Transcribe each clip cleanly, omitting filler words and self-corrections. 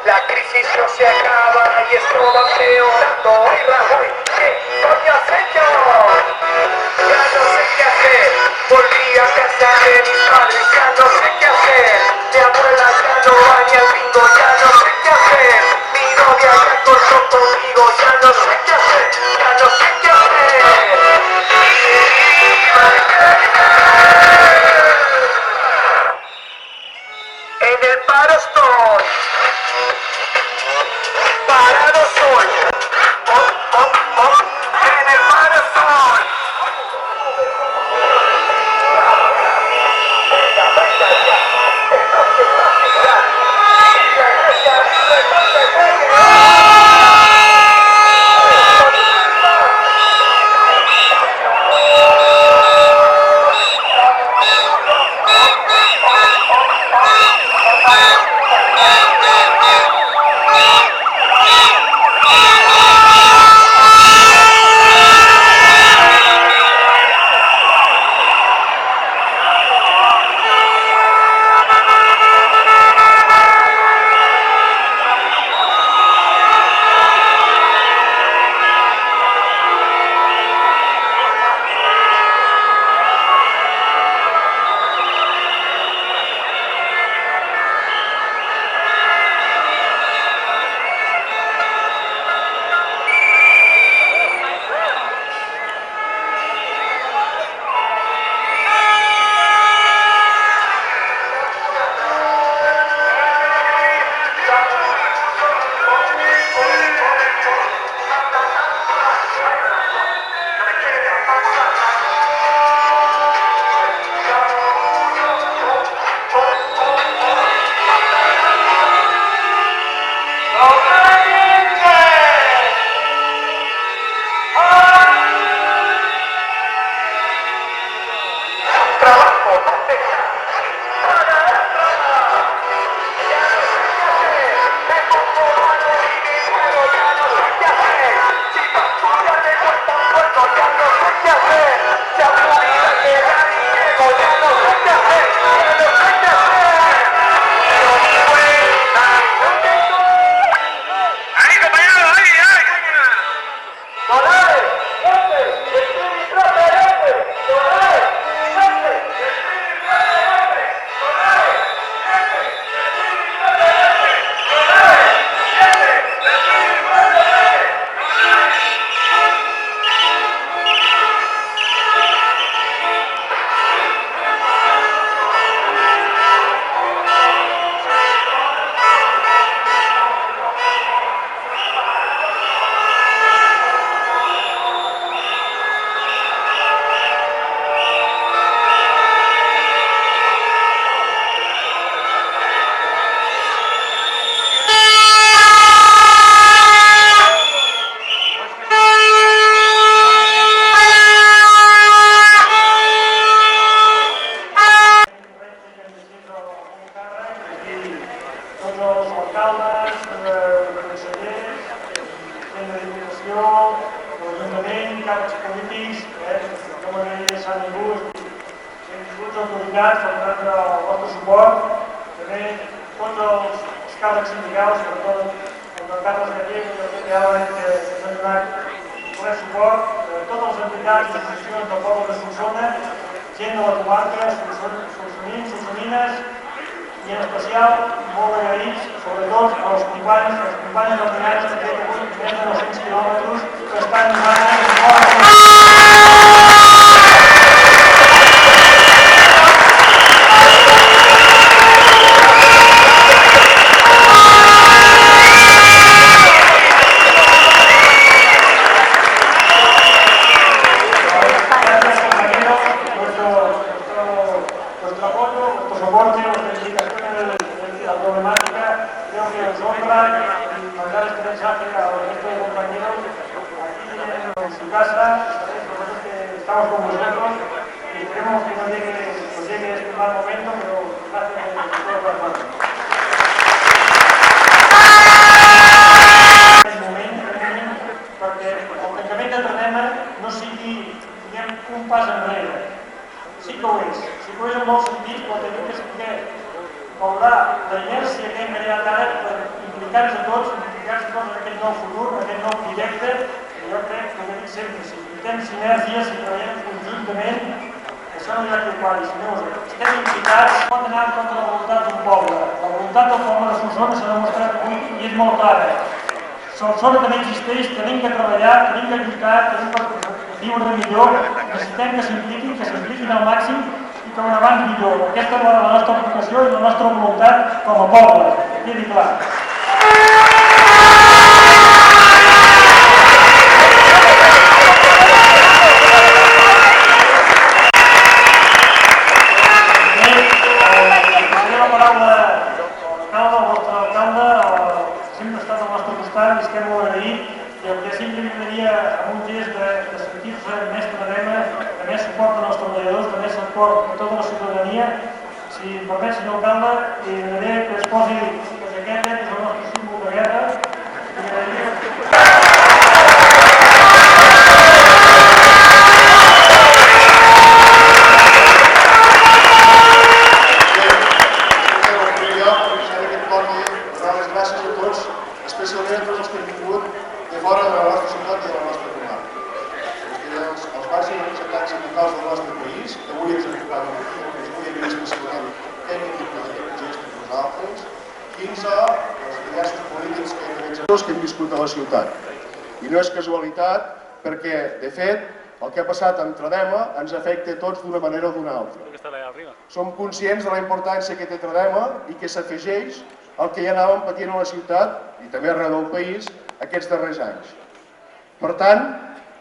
La crisis no se acaba y esto va empeorando. ¡Ay, Rajoy! ¿Qué coño has hecho? Ya no sé qué hacer. Volví a casa de mis padres, ya no sé qué hacer. Mi abuela ya no va ni al bingo, ya no sé qué hacer. Mi novia ya cortó conmigo, ya no sé qué hacer. Ya no sé qué hacer. En el paro estoy. Parado soy. En el paro estoy. els alcaldes, consellers, gent de Diputació, l'Ajuntament, càrrecs polítics, com a deia Sant Ningú, benvinguts autoritats, per donar el vostre suport, també tots els càrrecs sindicals, sobretot el Carles Gallego i el Pepe Álvarez, que ens han donat ple suport, totes les entitats i associacions del poble de Solsona, gent de la comarca, solsonins, solsonines, i en especial molt agraïts, sobretot als companys retirats que tenen avui més de 200 quilòmetres que estan donant estamos con vosotros y esperemos que nos llegue este mal momento, pero gracias por todo el apoyo. És moment, perquè el tancament de Tardema no sigui un pas enrere. Sí que ho és en molts sentits, però també que saber valorar la inèrcia que hem creat ara per implicar-nos a tots en aquest nou futur, en aquest nou projecte. Jo crec que ho dic sempre, si fem sinergies i treballem conjuntament, això no hi ha que quadri, sinó estem implicats, pot anar en contra de la voluntat d'un poble. La voluntat del poble de Solsona s'ha demostrat avui i és molt clara. Solsona també existeix, tenim que treballar, tenim que lluitar, tenim per viure millor, necessitem que s'impliquin al màxim i que abans millor. Aquesta és la nostra preocupació i la nostra voluntat com a poble, que quedi clar. A tota la ciutadania, si em permet, senyor alcalde, li agrairé que es posi la jaqueta, que és el nostre símbol de guerra. Gràcies a tots, especialment a tots els que han vingut de fora de la nostra ciutat i de la nostra comarca. Els màxims representants sindicals del nostre país, que avui ens han tocat un que ens vull agrair especialment que hem tingut aquest gest per nosaltres, fins a els diversos polítics que hem viscut a la ciutat. I no és casualitat perquè, de fet, el que ha passat amb Tradema ens afecta a tots d'una manera o d'una altra. Som conscients de la importància que té Tradema i que s'afegeix al que ja anàvem patint a la ciutat i també arreu del país aquests darrers anys. Per tant,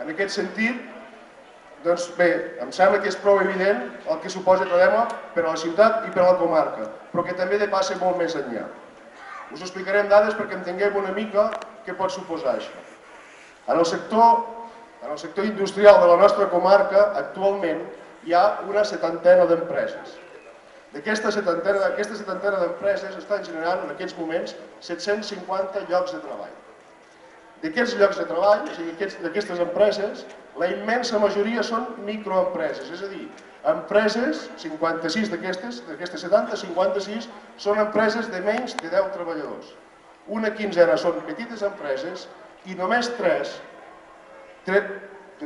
en aquest sentit, doncs bé, em sembla que és prou evident el que suposa Tradema per a la ciutat i per a la comarca, però que també passa molt més enllà. Us explicarem dades perquè entenguem una mica què pot suposar això. En el sector industrial de la nostra comarca, actualment, hi ha una setantena d'empreses. D'aquesta setantena d'empreses estan generant en aquests moments 750 llocs de treball. D'aquests llocs de treball, o sigui, d'aquestes empreses, la immensa majoria són microempreses, és a dir, empreses, 56 d'aquestes 70, 56 són empreses de menys de 10 treballadors. Una quinzena són petites empreses i només 3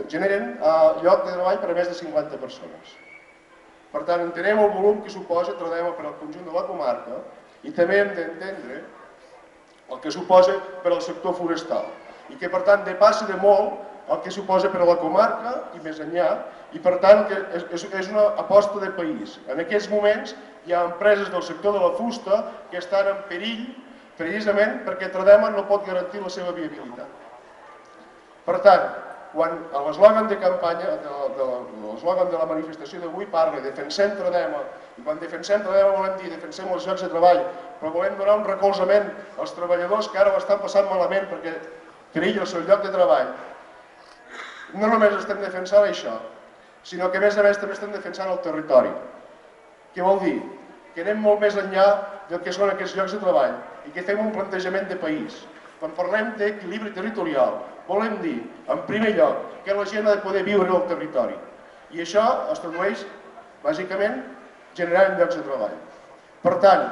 generen lloc de treball per a més de 50 persones. Per tant, entenem el volum que suposa Tradema per al conjunt de la comarca i també hem d'entendre el que suposa per al sector forestal i que, per tant, depassa de molt el que suposa per a la comarca i més enllà i, per tant, és una aposta de país. En aquests moments hi ha empreses del sector de la fusta que estan en perill precisament perquè Tradema no pot garantir la seva viabilitat. Per tant, quan l'eslògan de campanya, l'eslògan de la manifestació d'avui parla de defensem Tradema, i quan defensem Tradema volem dir defensem els llocs de treball, però volem donar un recolzament als treballadors que ara ho estan passant malament perquè perillen el seu lloc de treball, no només estem defensant això, sinó que a més també estem defensant el territori. Què vol dir? que anem molt més enllà del que són aquests llocs de treball i que fem un plantejament de país. Quan parlem d'equilibri territorial, volem dir, en primer lloc, que la gent ha de poder viure al territori. I això es tradueix, bàsicament, generant llocs de treball. Per tant,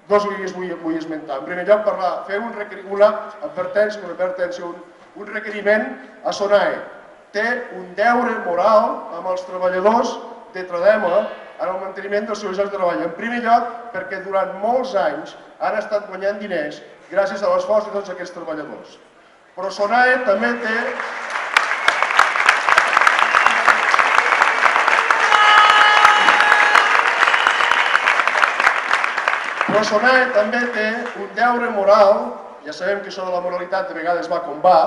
dues línies vull esmentar. En primer lloc, fer una advertència, un requeriment a SONAE. Té un deure moral amb els treballadors de Tradema en el manteniment dels seus llocs de treball. En primer lloc, perquè durant molts anys han estat guanyant diners gràcies a l'esforç de tots aquests treballadors. Però SONAE també té... Però SONAE també té un deure moral, ja sabem que això de la moralitat de vegades va com va,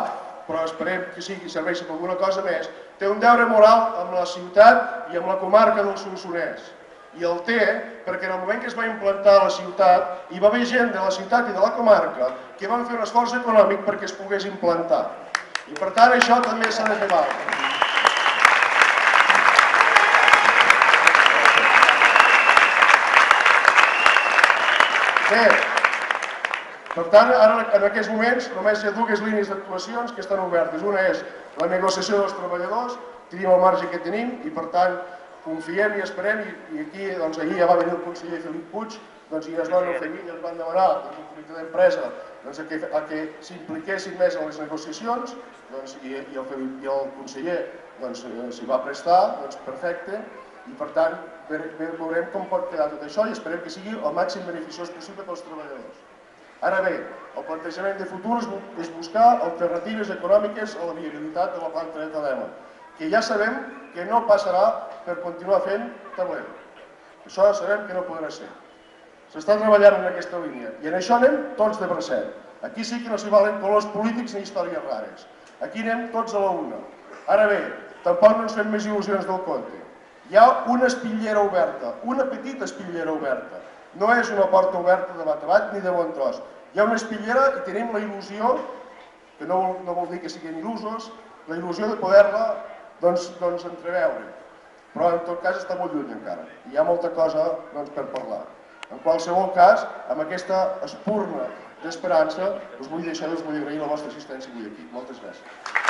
però esperem que serveixi per alguna cosa més, té un deure moral amb la ciutat i amb la comarca del Solsonès. I el té perquè en el moment que es va implantar a la ciutat hi va haver gent de la ciutat i de la comarca que van fer un esforç econòmic perquè es pogués implantar. I per tant això també s'ha de fer valdre. Bé, per tant, ara en aquests moments només hi ha dues línies d'actuacions que estan obertes. Una és la negociació dels treballadors, tenim el marge que tenim i per tant confiem i esperem, i aquí ahir ja va venir el conseller Felip Puig i es van oferir i ens van demanar des del comitè d'empresa a que s'impliquessin més en les negociacions i el conseller s'hi va prestar, perfecte, i per tant veurem com pot quedar tot això i esperem que sigui el màxim beneficiós possible pels treballadors. Ara bé, el plantejament de futur és buscar alternatives econòmiques a la viabilitat de la planta de Tradema, que ja sabem que no passarà per continuar fent taulell. Això sabem que no podrà ser. S'està treballant en aquesta línia i en això anem tots de bracet. Aquí sí que no s'hi valen colors polítics ni històries rares. Aquí anem tots a la una. Ara bé, tampoc no ens fem més il·lusions del compte. Hi ha una espitllera oberta, una petita espitllera oberta. No és una porta oberta de bat a bat ni de bon tros. Hi ha una espitllera i tenim la il·lusió, que no vol dir que siguin il·lusos, la il·lusió de poder-la entreveure. Però en tot cas està molt lluny encara. Hi ha molta cosa per parlar. En qualsevol cas, amb aquesta espurna d'esperança, us vull agrair la vostra assistència avui aquí. Moltes gràcies.